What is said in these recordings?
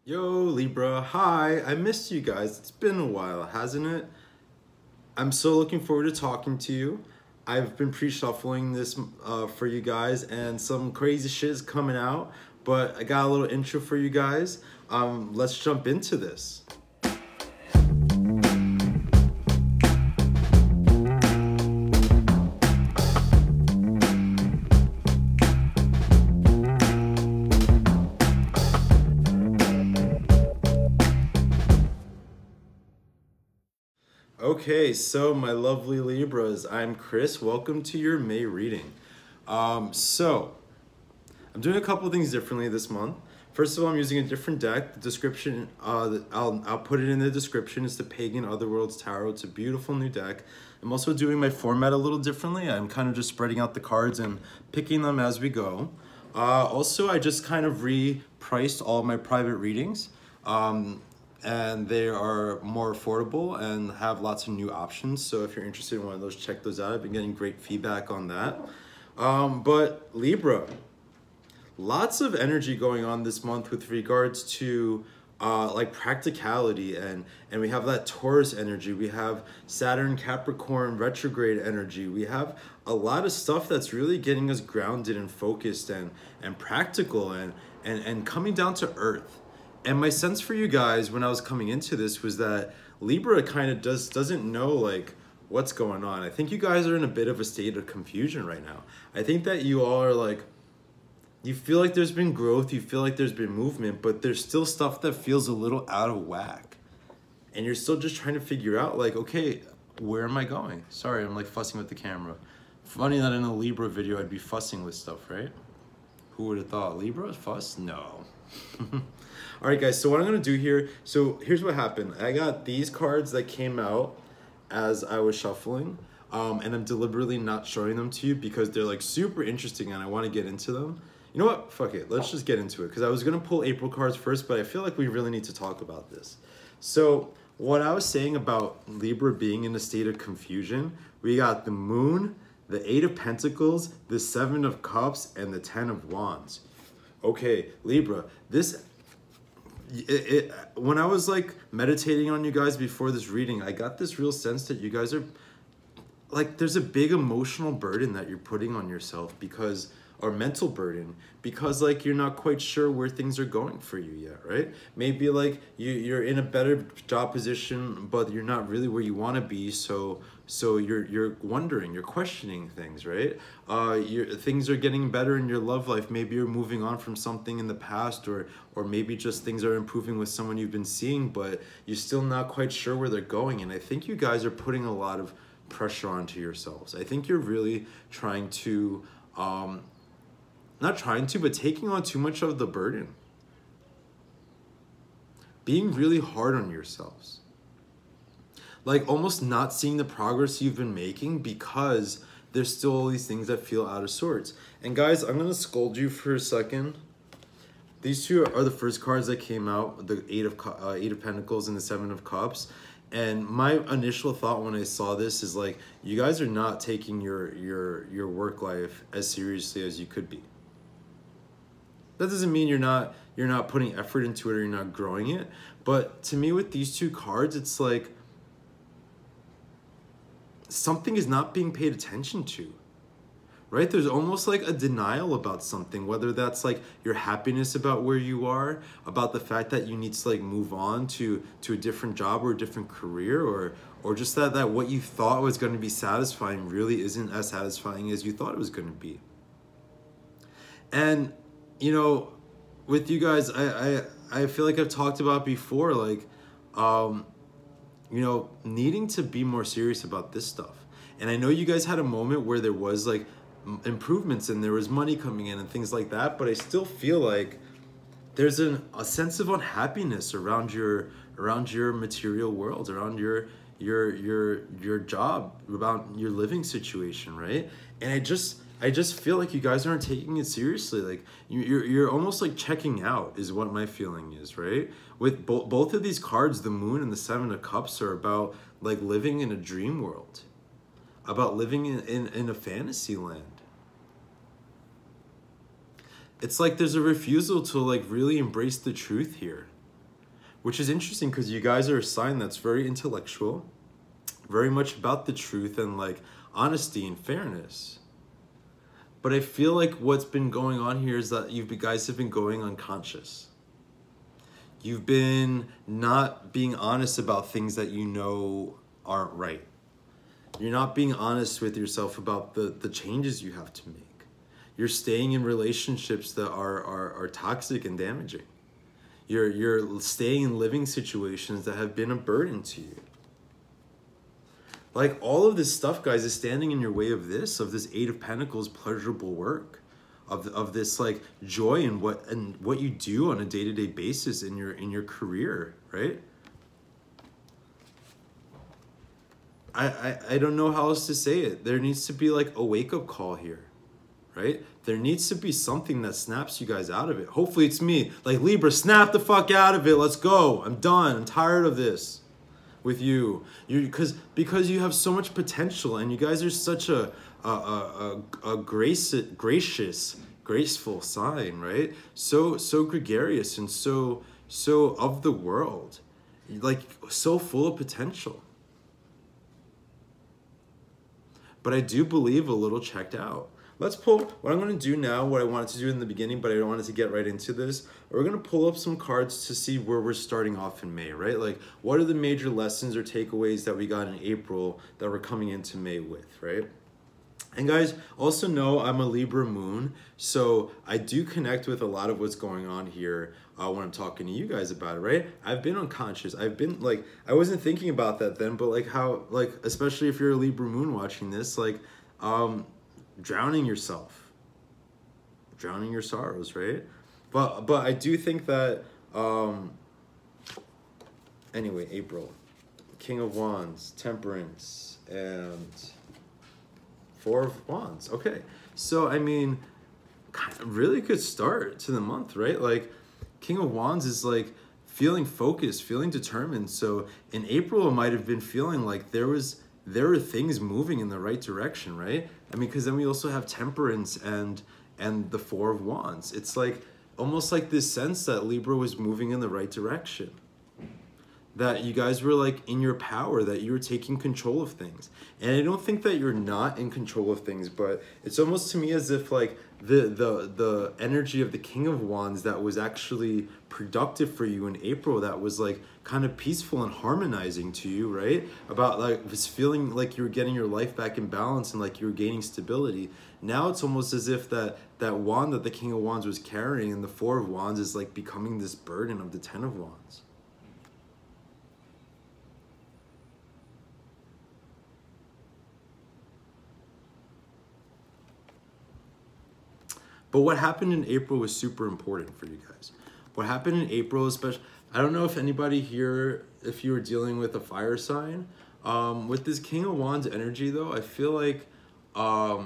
Yo, Libra. Hi, I missed you guys. It's been a while, hasn't it? I'm so looking forward to talking to you. I've been pre-shuffling this for you guys, and some crazy shit is coming out, but I got a little intro for you guys. Let's jump into this. Okay, so my lovely Libras, I'm Chris. Welcome to your May reading. So I'm doing a couple of things differently this month. First of all, I'm using a different deck. The description, I'll put it in the description. It's the Pagan Otherworlds Tarot. It's a beautiful new deck. I'm also doing my format a little differently. I'm kind of just spreading out the cards and picking them as we go. Also, I just kind of repriced all my private readings. And they are more affordable and have lots of new options. So if you're interested in one of those, check those out. I've been getting great feedback on that. But Libra, lots of energy going on this month with regards to like practicality, and we have that Taurus energy. We have Saturn Capricorn retrograde energy. We have a lot of stuff that's really getting us grounded and focused and practical and coming down to earth. And my sense for you guys when I was coming into this was that Libra kind of doesn't know like what's going on. I think you guys are in a bit of a state of confusion right now. I think that you all are like, you feel like there's been growth, you feel like there's been movement, but there's still stuff that feels a little out of whack. And you're still just trying to figure out like, okay, where am I going? Sorry, I'm like fussing with the camera. Funny that in a Libra video I'd be fussing with stuff, right? Who would have thought? Libra fuss? No. All right, guys, so what I'm going to do here, so here's what happened. I got these cards that came out as I was shuffling, and I'm deliberately not showing them to you because they're like super interesting and I want to get into them. You know what? Fuck it. Let's just get into it because I was going to pull April cards first, but I feel like we really need to talk about this. So what I was saying about Libra being in a state of confusion, we got the Moon, the Eight of Pentacles, the Seven of Cups, and the Ten of Wands. Okay, Libra, when I was like meditating on you guys before this reading, I got this real sense that you guys are like, there's a big emotional burden that you're putting on yourself because, or mental burden, because like you're not quite sure where things are going for you yet, right? Maybe like you're in a better job position, but you're not really where you want to be, so you're wondering, you're questioning things, right? Things are getting better in your love life. Maybe you're moving on from something in the past, or maybe just things are improving with someone you've been seeing, but you're still not quite sure where they're going. And I think you guys are putting a lot of pressure onto yourselves. I think you're really trying to not trying to, but taking on too much of the burden. Being really hard on yourselves. Like almost not seeing the progress you've been making because there's still all these things that feel out of sorts. And guys, I'm going to scold you for a second. These two are the first cards that came out, the Eight of Pentacles and the Seven of Cups. And my initial thought when I saw this is like, you guys are not taking your work life as seriously as you could be. That doesn't mean you're not putting effort into it or you're not growing it. But to me, with these two cards, it's like something is not being paid attention to, right? There's almost like a denial about something, whether that's like your happiness about where you are, about the fact that you need to like move on to a different job or a different career, or just that what you thought was going to be satisfying really isn't as satisfying as you thought it was going to be. And you know, with you guys, I feel like I've talked about before, like, you know, needing to be more serious about this stuff. And I know you guys had a moment where there was like improvements and there was money coming in and things like that, but I still feel like there's a sense of unhappiness around your material world, around your job, about your living situation, right? And I just feel like you guys aren't taking it seriously. Like you're almost like checking out is what my feeling is, right? With both of these cards, the Moon and the Seven of Cups are about like living in a dream world, about living in a fantasy land. It's like there's a refusal to like really embrace the truth here. which is interesting because you guys are a sign that's very intellectual, very much about the truth and like honesty and fairness. But I feel like what's been going on here is that you guys have been going unconscious. You've been not being honest about things that you know aren't right. You're not being honest with yourself about the changes you have to make. You're staying in relationships that are toxic and damaging. You're staying in living situations that have been a burden to you. Like all of this stuff, guys, is standing in your way of this Eight of Pentacles pleasurable work, of this like joy in what you do on a day-to-day basis in your career, right? I don't know how else to say it. There needs to be like a wake-up call here, right? There needs to be something that snaps you guys out of it. Hopefully it's me. Like, Libra, snap the fuck out of it. Let's go. I'm done. I'm tired of this with you. Because you have so much potential, and you guys are such a gracious, graceful sign, right? So gregarious and so of the world. Like, so full of potential. But I do believe a little checked out. Let's pull, what I'm going to do now, what I wanted to do in the beginning, but I don't wanted to get right into this. We're going to pull up some cards to see where we're starting off in May, right? Like, what are the major lessons or takeaways that we got in April that we're coming into May with, right? And guys, also know I'm a Libra moon, so I do connect with a lot of what's going on here when I'm talking to you guys about it, right? I've been unconscious. I've been like, I wasn't thinking about that then, but like how, like, especially if you're a Libra moon watching this, like, drowning yourself, drowning your sorrows, right? But I do think that, anyway, April, King of Wands, Temperance, and Four of Wands. Okay, so I mean, really good start to the month, right? Like, King of Wands is like feeling focused, feeling determined. So in April, it might have been feeling like there were things moving in the right direction, right? I mean, because then we also have Temperance and the Four of Wands. It's like almost like this sense that Libra was moving in the right direction, that you guys were like in your power, that you were taking control of things. And I don't think that you're not in control of things, but it's almost to me as if like the energy of the King of Wands that was actually productive for you in April, that was like kind of peaceful and harmonizing to you, right? About like this feeling like you were getting your life back in balance and like you were gaining stability. Now it's almost as if that wand that the King of Wands was carrying and the Four of Wands is like becoming this burden of the Ten of Wands. But what happened in April was super important for you guys. What happened in April, especially, I don't know if anybody here, if you were dealing with a fire sign, with this King of Wands energy though, I feel like, a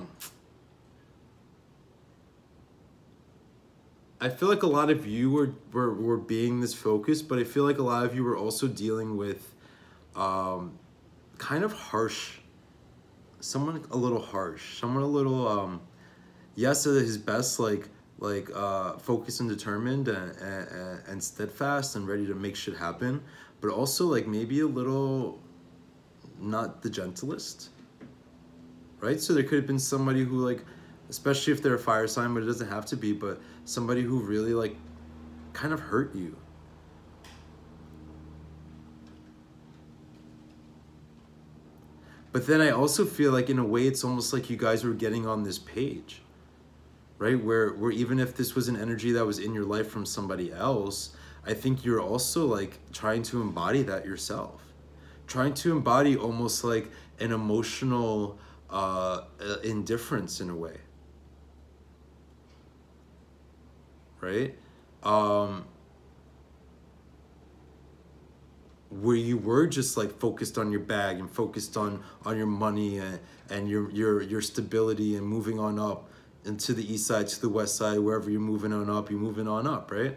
lot of you were being this focused, but I feel like a lot of you were also dealing with, kind of harsh, someone a little harsh, someone a little, yes, at his best, like focused and determined and steadfast and ready to make shit happen, but also like maybe a little not the gentlest, right? So there could have been somebody who, like, especially if they're a fire sign, but it doesn't have to be, but somebody who really like kind of hurt you. But then I also feel like in a way it's almost like you guys were getting on this page, right? Where even if this was an energy that was in your life from somebody else, I think you're also like trying to embody that yourself. Trying to embody almost like an emotional indifference in a way. Right? Where you were just like focused on your bag and focused on your money and your stability and moving on up into the east side, to the west side, wherever you're moving on up, right?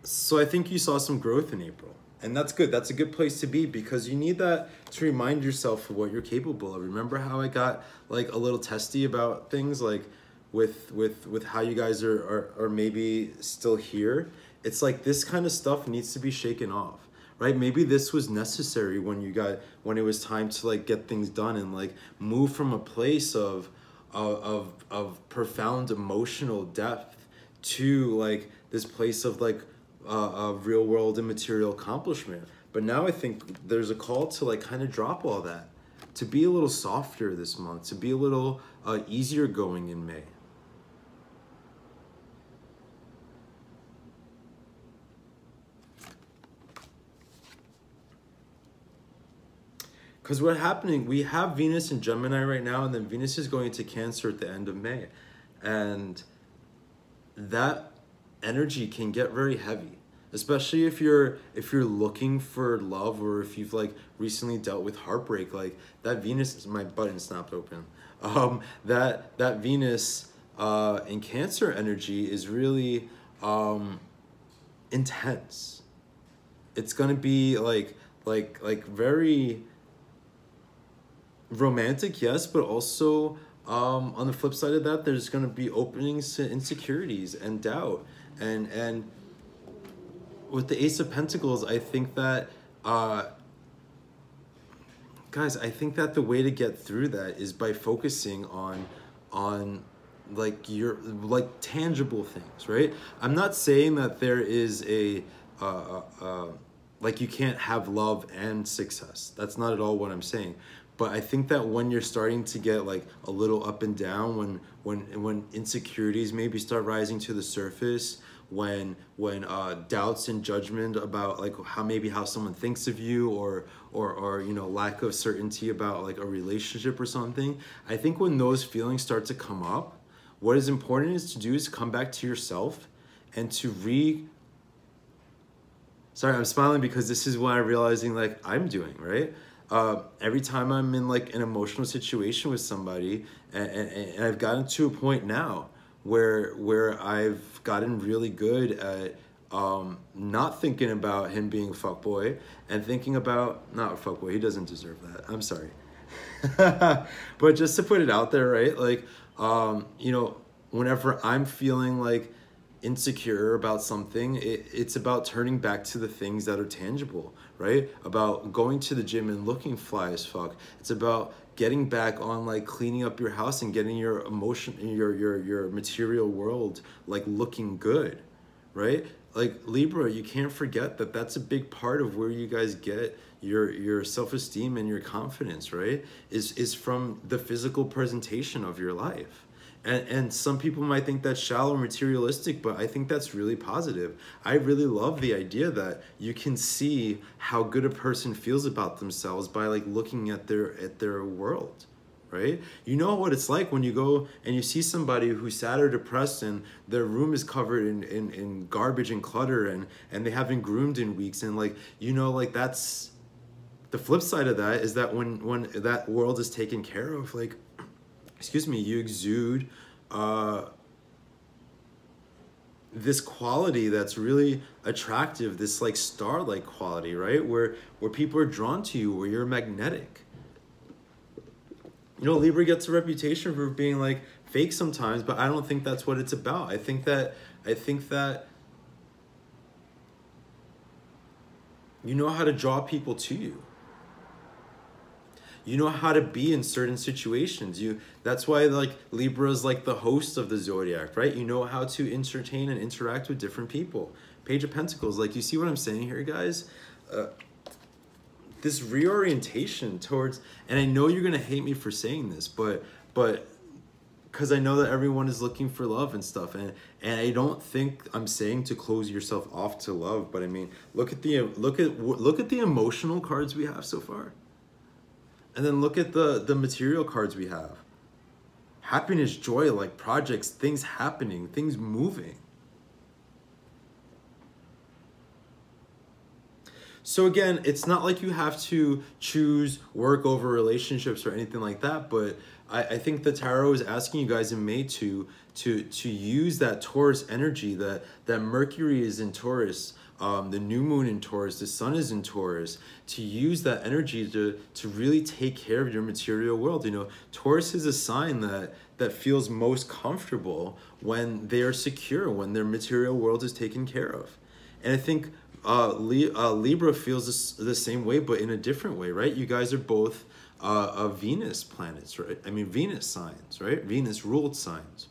So I think you saw some growth in April, and that's good. That's a good place to be, because you need that to remind yourself of what you're capable of. Remember how I got like a little testy about things, like with how you guys are maybe still here, it's like this kind of stuff needs to be shaken off, right? Maybe this was necessary when it was time to like get things done and like move from a place of profound emotional depth to like this place of like real world and material accomplishment. But now I think there's a call to like kind of drop all that, to be a little softer this month, to be a little easier going in May. Because what's happening, we have Venus in Gemini right now, and then Venus is going into Cancer at the end of May. And that energy can get very heavy, especially if you're looking for love, or if you've like recently dealt with heartbreak. Like that Venus, my button snapped open. That Venus in Cancer energy is really intense. It's gonna be like very romantic, yes, but also on the flip side of that, there's going to be openings to insecurities and doubt. And with the Ace of Pentacles, I think that guys, I think that the way to get through that is by focusing on like your like tangible things, right? I'm not saying that there is a like you can't have love and success. That's not at all what I'm saying. But I think that when you're starting to get like a little up and down, when insecurities maybe start rising to the surface, when doubts and judgment about like how someone thinks of you, or you know, lack of certainty about like a relationship or something, I think when those feelings start to come up, what is important is to do is come back to yourself and to sorry, I'm smiling because this is what I'm realizing like I'm doing, right? Every time I'm in like an emotional situation with somebody, and I've gotten to a point now where I've gotten really good at not thinking about him being a fuckboy, and thinking about, not a fuckboy, he doesn't deserve that, I'm sorry. But just to put it out there, right? Like, you know, whenever I'm feeling like insecure about something, it's about turning back to the things that are tangible, right? About going to the gym and looking fly as fuck. It's about getting back on like cleaning up your house and getting your emotion, your material world like looking good, right? Like Libra, you can't forget that that's a big part of where you guys get your self-esteem and your confidence, right? Is from the physical presentation of your life. And some people might think that's shallow, materialistic, but I think that's really positive. I really love the idea that you can see how good a person feels about themselves by like looking at their world, right? You know what it's like when you go and you see somebody who's sad or depressed and their room is covered in garbage and clutter, and they haven't groomed in weeks, and like, you know, like that's the flip side of that, is that when that world is taken care of, like, excuse me, you exude this quality that's really attractive, this like star-like quality, right? Where people are drawn to you, where you're magnetic. You know, Libra gets a reputation for being like fake sometimes, but I don't think that's what it's about. I think that you know how to draw people to you. You know how to be in certain situations. That's why like Libra is like the host of the zodiac, right? You know how to entertain and interact with different people. Page of Pentacles, like, you see what I'm saying here, guys? This reorientation towards, and I know you're gonna hate me for saying this, but because I know that everyone is looking for love and stuff, and I don't think I'm saying to close yourself off to love, but I mean, look at the emotional cards we have so far. And then look at the material cards we have. Happiness, joy, like projects, things happening, things moving. So again, it's not like you have to choose work over relationships or anything like that, but I think the tarot is asking you guys in May to to use that Taurus energy, that Mercury is in Taurus, the new moon in Taurus, the sun is in Taurus, to use that energy to really take care of your material world. You know, Taurus is a sign that feels most comfortable when they are secure, when their material world is taken care of. And I think Libra feels the same way, but in a different way, right? You guys are both Venus planets, right? I mean, Venus signs, right? Venus ruled signs.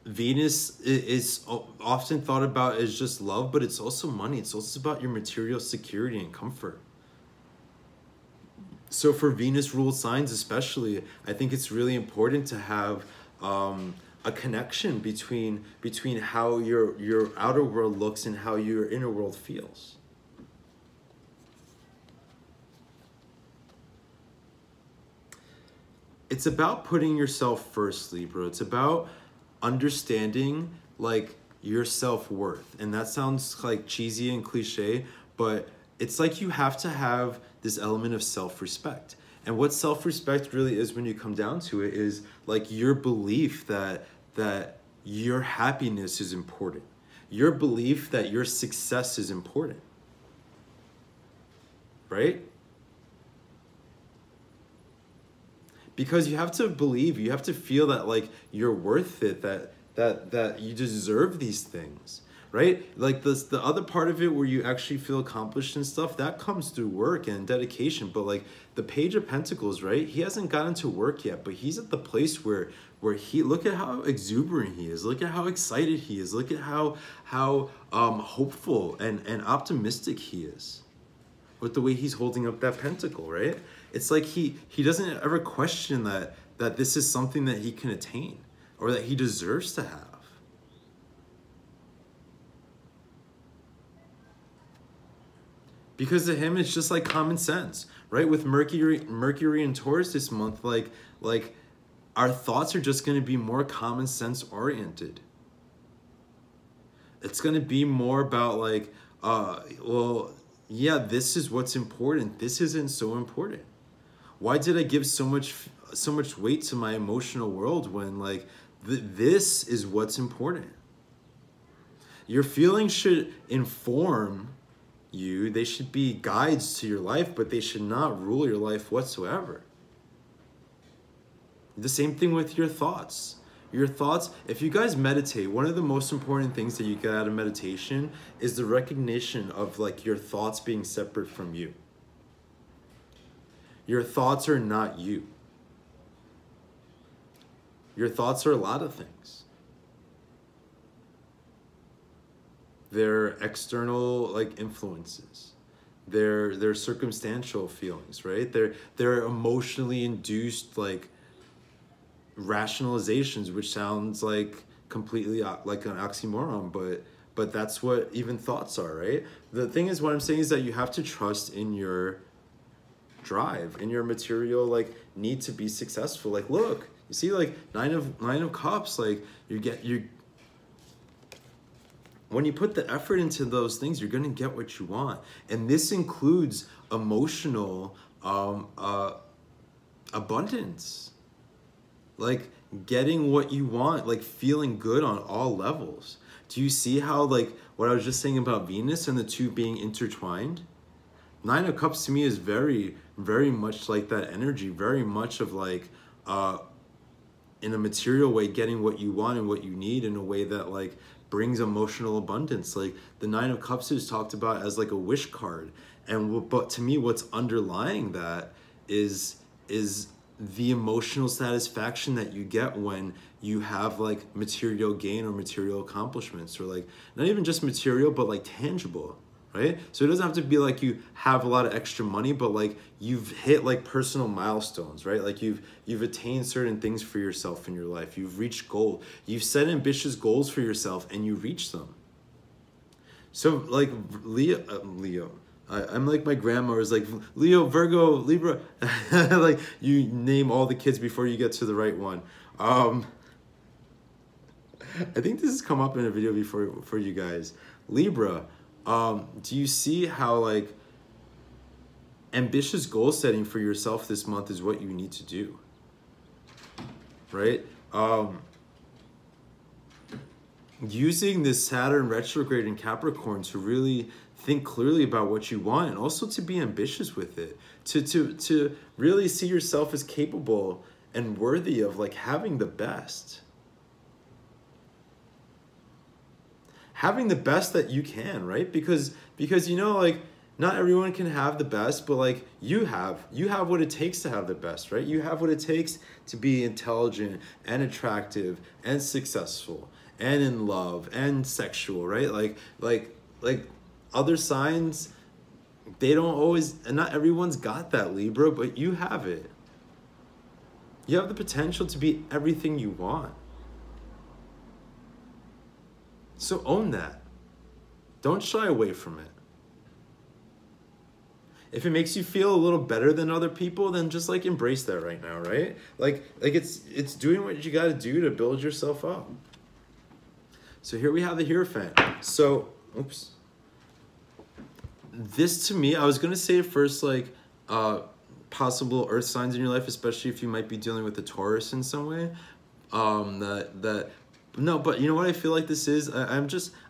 Venus is often thought about as just love, but it's also money. It's also about your material security and comfort. So for Venus ruled signs especially, I think it's really important to have a connection between how your outer world looks and how your inner world feels. It's about putting yourself first, Libra. It's about understanding like your self-worth. And that sounds like cheesy and cliche, but it's like you have to have this element of self-respect. And what self-respect really is, when you come down to it, is like your belief that your happiness is important. Your belief that your success is important. Right? Because you have to believe, you have to feel that like you're worth it, that you deserve these things, right? Like the other part of it where you actually feel accomplished and stuff, that comes through work and dedication. But like the Page of Pentacles, right? He hasn't gotten to work yet, but he's at the place where he, look at how exuberant he is, look at how excited he is, look at how hopeful and optimistic he is with the way he's holding up that pentacle, right? It's like he doesn't ever question that this is something that he can attain or that he deserves to have. Because to him, it's just like common sense, right? With Mercury and Taurus this month, like our thoughts are just going to be more common sense oriented. It's going to be more about like, well, yeah, this is what's important. This isn't so important. Why did I give so much weight to my emotional world when like this is what's important? Your feelings should inform you. They should be guides to your life, but they should not rule your life whatsoever. The same thing with your thoughts. Your thoughts, if you guys meditate, one of the most important things that you get out of meditation is the recognition of like your thoughts being separate from you. Your thoughts are not you. Your thoughts are a lot of things. They're external like influences. They're circumstantial feelings, right? They're emotionally induced like rationalizations, which sounds like completely like an oxymoron, but that's what even thoughts are, right? The thing is, what I'm saying is that you have to trust in your drive, in your material like need to be successful. Like, look, you see, like nine of cups, like when you put the effort into those things, you're gonna get what you want. And this includes emotional abundance, like getting what you want, like feeling good on all levels. Do you see how like what I was just saying about Venus and the two being intertwined? Nine of Cups to me is very, very much like that energy, very much of like in a material way, getting what you want and what you need in a way that like brings emotional abundance. Like the Nine of Cups is talked about as like a wish card, and but to me what's underlying that is the emotional satisfaction that you get when you have like material gain or material accomplishments, or like not even just material but like tangible, right? So it doesn't have to be like you have a lot of extra money, but like you've hit like personal milestones, right? Like you've attained certain things for yourself in your life. You've reached goal. You've set ambitious goals for yourself and you reach them. So like Leo, I'm like my grandma was like Leo, Virgo, Libra. Like you name all the kids before you get to the right one. I think this has come up in a video before for you guys. Libra. Do you see how like ambitious goal setting for yourself this month is what you need to do, right? Using this Saturn retrograde in Capricorn to really think clearly about what you want, and also to be ambitious with it, to really see yourself as capable and worthy of like having the best. Having the best that you can, right? Because you know, like, not everyone can have the best, but like you have what it takes to have the best, right? You have what it takes to be intelligent and attractive and successful and in love and sexual, right? Like other signs, they don't always, and not everyone's got that, Libra, but you have it. You have the potential to be everything you want. So own that. Don't shy away from it. If it makes you feel a little better than other people, then just like embrace that right now, right? Like it's doing what you got to do to build yourself up. So here we have the Hierophant. So, oops. This to me, I was gonna say at first, like possible earth signs in your life, especially if you might be dealing with a Taurus in some way. No, but you know what I feel like this is? I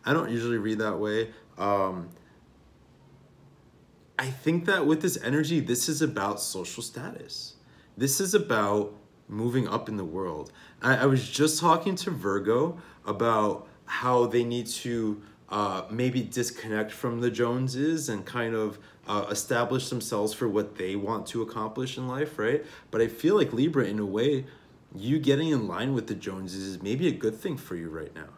don't usually read that way. I think that with this energy, this is about social status. This is about moving up in the world. I was just talking to Virgo about how they need to maybe disconnect from the Joneses and kind of establish themselves for what they want to accomplish in life, right? But I feel like Libra, in a way, you getting in line with the Joneses is maybe a good thing for you right now,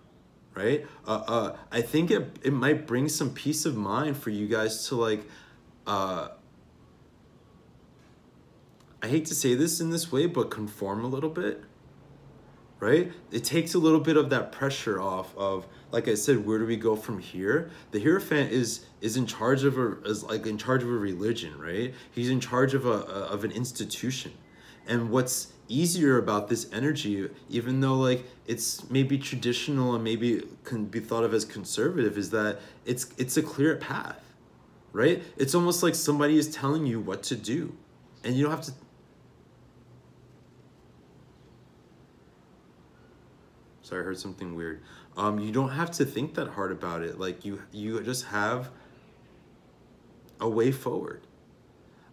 right? I think it might bring some peace of mind for you guys to like, I hate to say this in this way, but conform a little bit, right? It takes a little bit of that pressure off of, like I said, where do we go from here? The Hierophant is in charge of in charge of a religion, right? He's in charge of an institution. And what's easier about this energy, even though like it's maybe traditional and maybe can be thought of as conservative, is that it's a clear path, right? It's almost like somebody is telling you what to do, and you don't have to. Sorry, I heard something weird. You don't have to think that hard about it. Like you just have a way forward.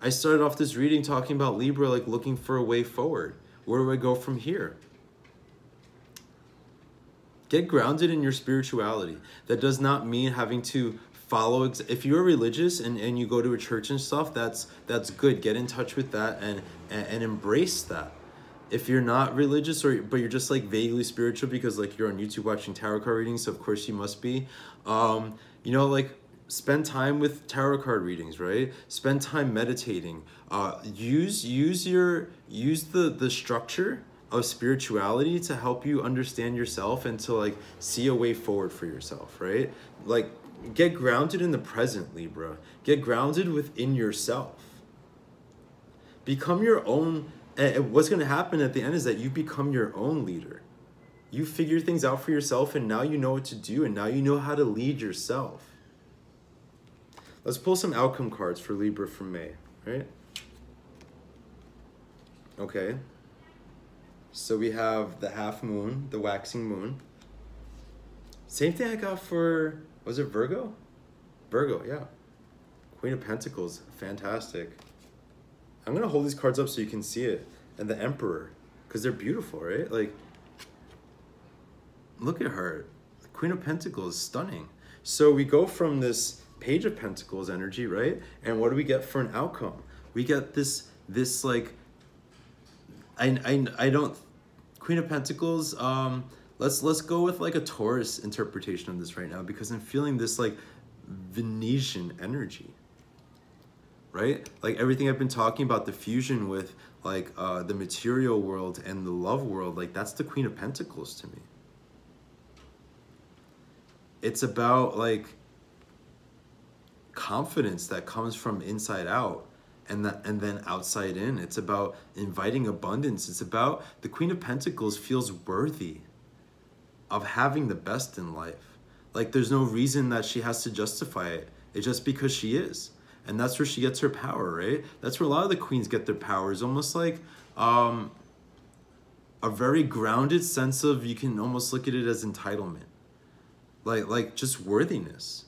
I started off this reading talking about Libra, like looking for a way forward. Where do I go from here? Get grounded in your spirituality. That does not mean having to follow. If you're religious and you go to a church and stuff, that's good. Get in touch with that and embrace that. If you're not religious but you're just like vaguely spiritual because like you're on YouTube watching tarot card readings, so of course you must be. You know, like spend time with tarot card readings, right? Spend time meditating. Use the structure of spirituality to help you understand yourself and to like see a way forward for yourself, right? Like get grounded in the present, Libra. Get grounded within yourself. Become your own. And what's going to happen at the end is that you become your own leader. You figure things out for yourself, and now you know what to do, and now you know how to lead yourself. Let's pull some outcome cards for Libra for May, right? Okay. So we have the half moon, the waxing moon. Same thing I got for, was it Virgo? Virgo, yeah. Queen of Pentacles, fantastic. I'm going to hold these cards up so you can see it. And the Emperor, because they're beautiful, right? Like, look at her. The Queen of Pentacles, stunning. So we go from this Page of Pentacles energy, right? And what do we get for an outcome? We get this like, I don't, Queen of Pentacles, let's go with like a Taurus interpretation of this right now, because I'm feeling this like Venetian energy. Right? Like everything I've been talking about, the fusion with like the material world and the love world, like that's the Queen of Pentacles to me. It's about like confidence that comes from inside out and then outside in. It's about inviting abundance. It's about the Queen of Pentacles feels worthy of having the best in life. Like there's no reason that she has to justify it. It's just because she is. And that's where she gets her power, right? That's where a lot of the queens get their power. It's almost like a a very grounded sense of, you can almost look at it as entitlement, like just worthiness.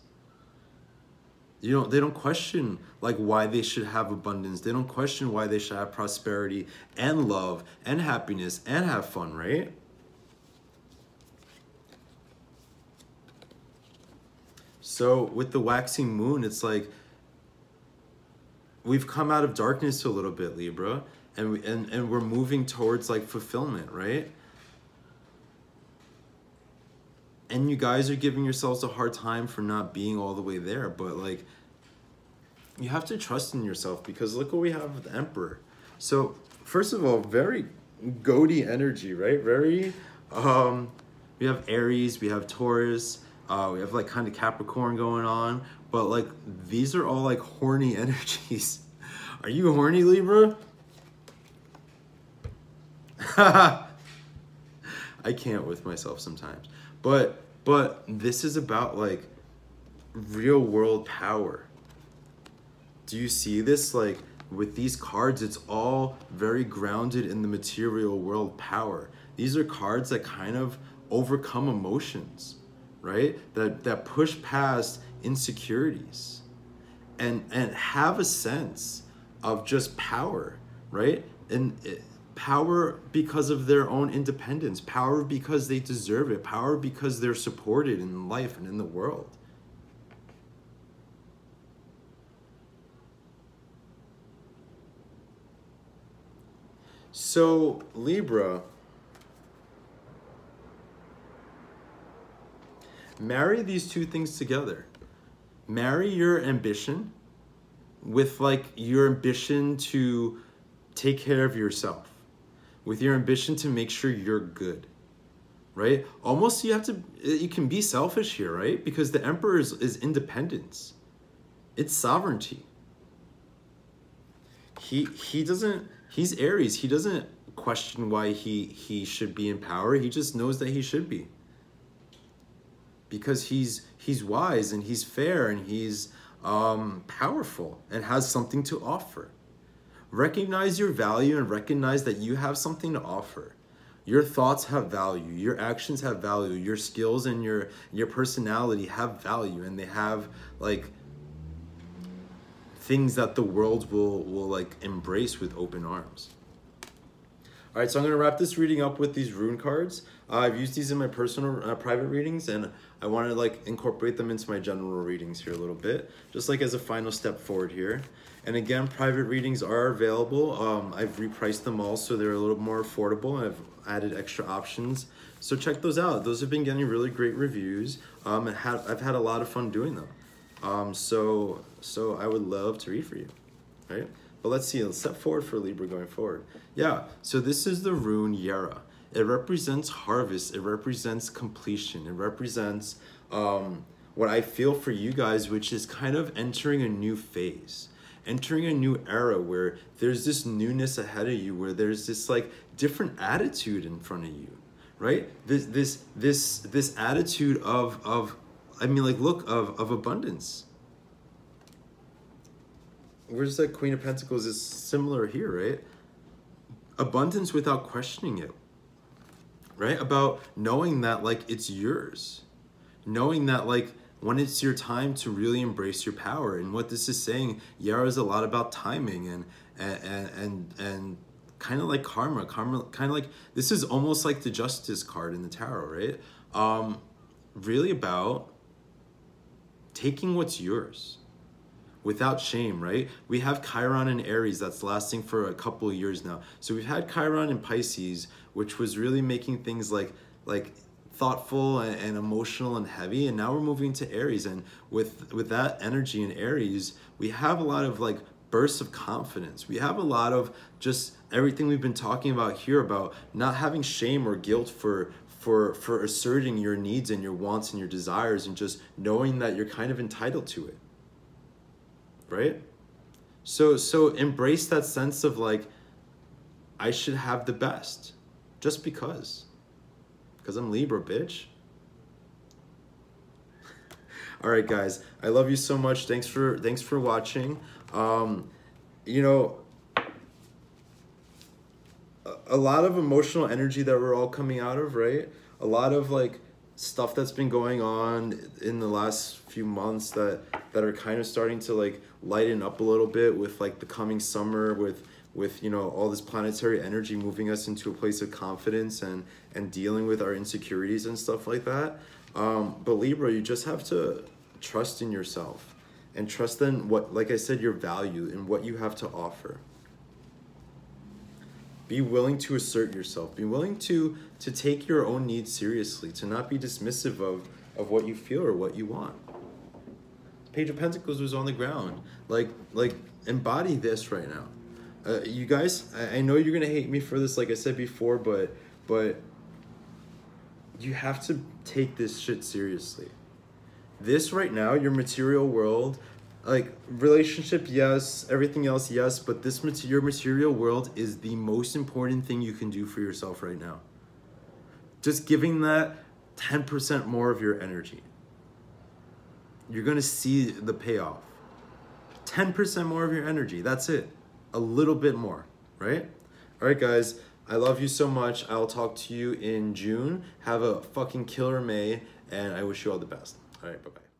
They don't question like why they should have abundance. They don't question why they should have prosperity and love and happiness and have fun, right? So with the waxing moon, it's like we've come out of darkness a little bit, Libra, and we're moving towards like fulfillment, right? And you guys are giving yourselves a hard time for not being all the way there, but like you have to trust in yourself, because look what we have with the Emperor. So first of all, very goaty energy, right? Very we have Aries, we have Taurus, we have like kind of Capricorn going on, but like these are all like horny energies. Are you horny, Libra? I can't with myself sometimes. But this is about like real world power. Do you see this? Like with these cards, it's all very grounded in the material world power. These are cards that kind of overcome emotions, right? That push past insecurities and have a sense of just power, right? And power because of their own independence, power because they deserve it, power because they're supported in life and in the world. So Libra, marry these two things together. Marry your ambition with like your ambition to take care of yourself, with your ambition to make sure you're good, right? Almost you can be selfish here, right? Because the Emperor is independence. It's sovereignty. He's Aries. He doesn't question why he should be in power. He just knows that he should be. Because he's wise and he's fair and he's powerful and has something to offer. Recognize your value and recognize that you have something to offer. Your thoughts have value. Your actions have value. Your skills and your personality have value, and they have like things that the world will like embrace with open arms. All right, so I'm going to wrap this reading up with these rune cards. I've used these in my personal private readings, and I want to like incorporate them into my general readings here a little bit, just like as a final step forward here. And again, private readings are available. I've repriced them all so they're a little more affordable. I've added extra options, so check those out. Those have been getting really great reviews. I've had a lot of fun doing them. So I would love to read for you, right? But let's see, let's step forward for Libra going forward. Yeah, so this is the rune Yera. It represents harvest. It represents completion. It represents what I feel for you guys, which is kind of entering a new phase, entering a new era where there's this newness ahead of you, where there's this like different attitude in front of you, right? This attitude of I mean, like, look, of abundance. Where's that Queen of Pentacles is similar here, right? Abundance without questioning it, right? About knowing that, like, it's yours. Knowing that, like, when it's your time to really embrace your power. And what this is saying, Yara, is a lot about timing and kind of like karma. Karma, kind of like, this is almost like the Justice card in the tarot, right? Really about taking what's yours without shame, right? We have Chiron in Aries that's lasting for a couple of years now. So we've had Chiron in Pisces, which was really making things like thoughtful and emotional and heavy, and now we're moving to Aries, and with that energy in Aries, we have a lot of like bursts of confidence. We have a lot of just everything we've been talking about here, about not having shame or guilt for asserting your needs and your wants and your desires, and just knowing that you're kind of entitled to it, right? So embrace that sense of like, I should have the best just because I'm Libra, bitch. All right, guys, I love you so much. Thanks for watching. You know, a lot of emotional energy that we're all coming out of, right? A lot of like stuff that's been going on in the last few months that are kind of starting to like lighten up a little bit with like the coming summer, with you know, all this planetary energy moving us into a place of confidence and dealing with our insecurities and stuff like that. But Libra, you just have to trust in yourself and trust in what, like I said, your value and what you have to offer. Be willing to assert yourself. Be willing to take your own needs seriously, to not be dismissive of what you feel or what you want. Page of Pentacles was on the ground. Like embody this right now. You guys, I know you're gonna hate me for this, like I said before, but you have to take this shit seriously. This right now, your material world, like relationship, yes, everything else, yes, but your material world is the most important thing you can do for yourself right now. Just giving that 10% more of your energy. You're gonna see the payoff. 10% more of your energy, that's it. A little bit more, right? All right, guys, I love you so much. I'll talk to you in June. Have a fucking killer May, and I wish you all the best. All right, bye-bye.